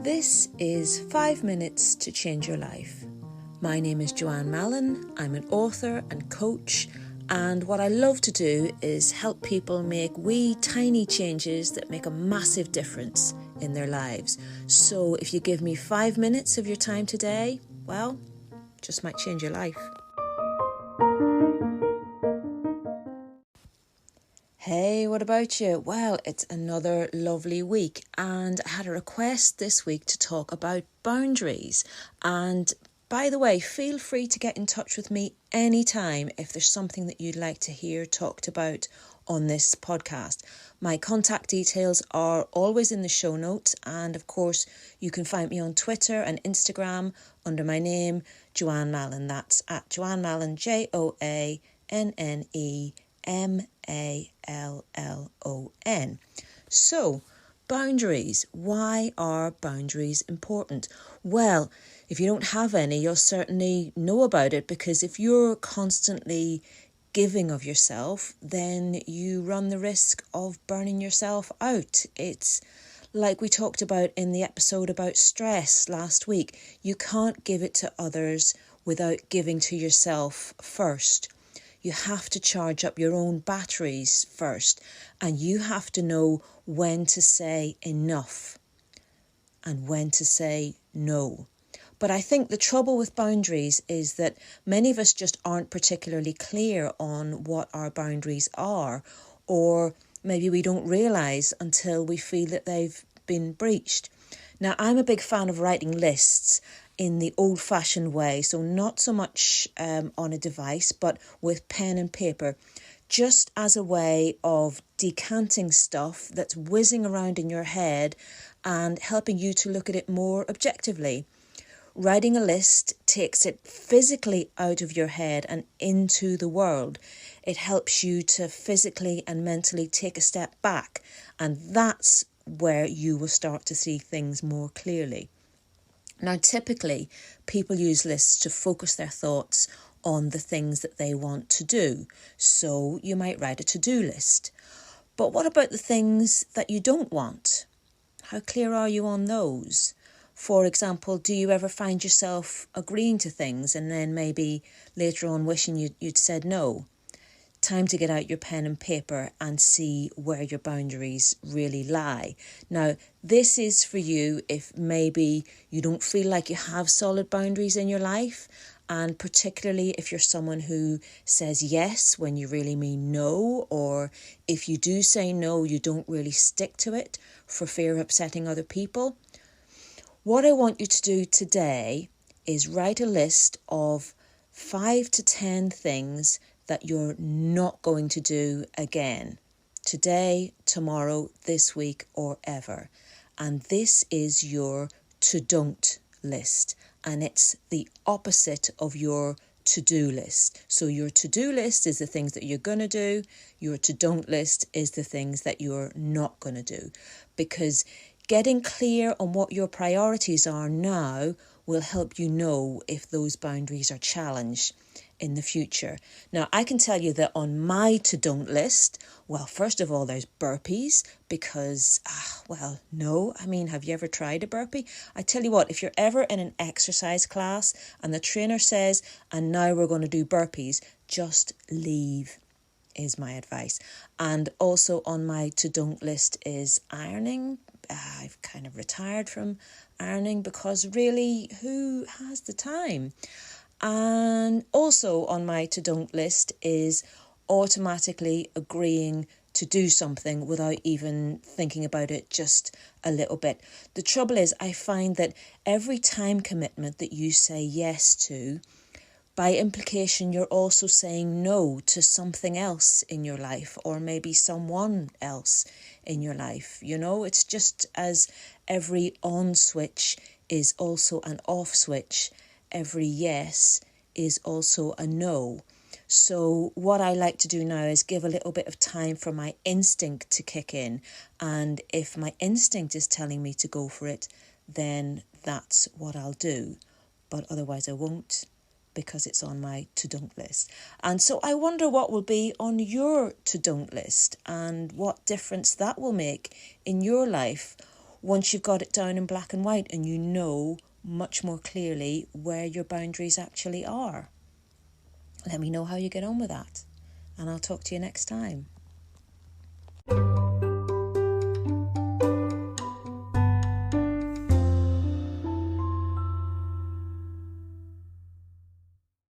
This is 5 Minutes to Change Your Life. My name is Joanne Mallon. I'm an author and coach, and what I love to do is help people make wee tiny changes that make a massive difference in their lives. So if you give me 5 minutes of your time today, well, just might change your life. Hey, what about you? Well, it's another lovely week, and I had a request this week to talk about boundaries. And by the way, feel free to get in touch with me anytime if there's something that you'd like to hear talked about on this podcast. My contact details are always in the show notes, and of course you can find me on Twitter and Instagram under my name, Joanne Mallon. That's at Joanne Mallon, JoanneMallon. So, boundaries. Why are boundaries important? Well, if you don't have any, you'll certainly know about it, because if you're constantly giving of yourself, then you run the risk of burning yourself out. It's like we talked about in the episode about stress last week. You can't give it to others without giving to yourself first. You have to charge up your own batteries first, and you have to know when to say enough and when to say no. But I think the trouble with boundaries is that many of us just aren't particularly clear on what our boundaries are, or maybe we don't realise until we feel that they've been breached. Now, I'm a big fan of writing lists in the old-fashioned way, so not so much on a device, but with pen and paper, just as a way of decanting stuff that's whizzing around in your head and helping you to look at it more objectively. Writing a list takes it physically out of your head and into the world. It helps you to physically and mentally take a step back, and that's where you will start to see things more clearly. Now, typically, people use lists to focus their thoughts on the things that they want to do. So you might write a to-do list. But what about the things that you don't want? How clear are you on those? For example, do you ever find yourself agreeing to things and then maybe later on wishing you'd said no? Time to get out your pen and paper and see where your boundaries really lie. Now, this is for you if maybe you don't feel like you have solid boundaries in your life, and particularly if you're someone who says yes when you really mean no, or if you do say no, you don't really stick to it for fear of upsetting other people. What I want you to do today is write a list of 5 to 10 things that you're not going to do again. Today, tomorrow, this week, or ever. And this is your to-don't list. And it's the opposite of your to-do list. So your to-do list is the things that you're going to do. Your to-don't list is the things that you're not going to do. Because getting clear on what your priorities are now will help you know if those boundaries are challenged in the future. Now, I can tell you that on my to-don't list, well, first of all, there's burpees because, have you ever tried a burpee? I tell you what, if you're ever in an exercise class and the trainer says, and now we're going to do burpees, just leave, is my advice. And also on my to-don't list is ironing. I've kind of retired from ironing because really, who has the time? And also on my to-don't list is automatically agreeing to do something without even thinking about it just a little bit. The trouble is, I find that every time commitment that you say yes to, by implication, you're also saying no to something else in your life, or maybe someone else in your life. You know, it's just as every on switch is also an off switch. Every yes is also a no. So what I like to do now is give a little bit of time for my instinct to kick in. And if my instinct is telling me to go for it, then that's what I'll do. But otherwise I won't, because it's on my to-don't list. And so I wonder what will be on your to-don't list and what difference that will make in your life. once you've got it down in black and white and you know much more clearly where your boundaries actually are. Let me know how you get on with that, and I'll talk to you next time.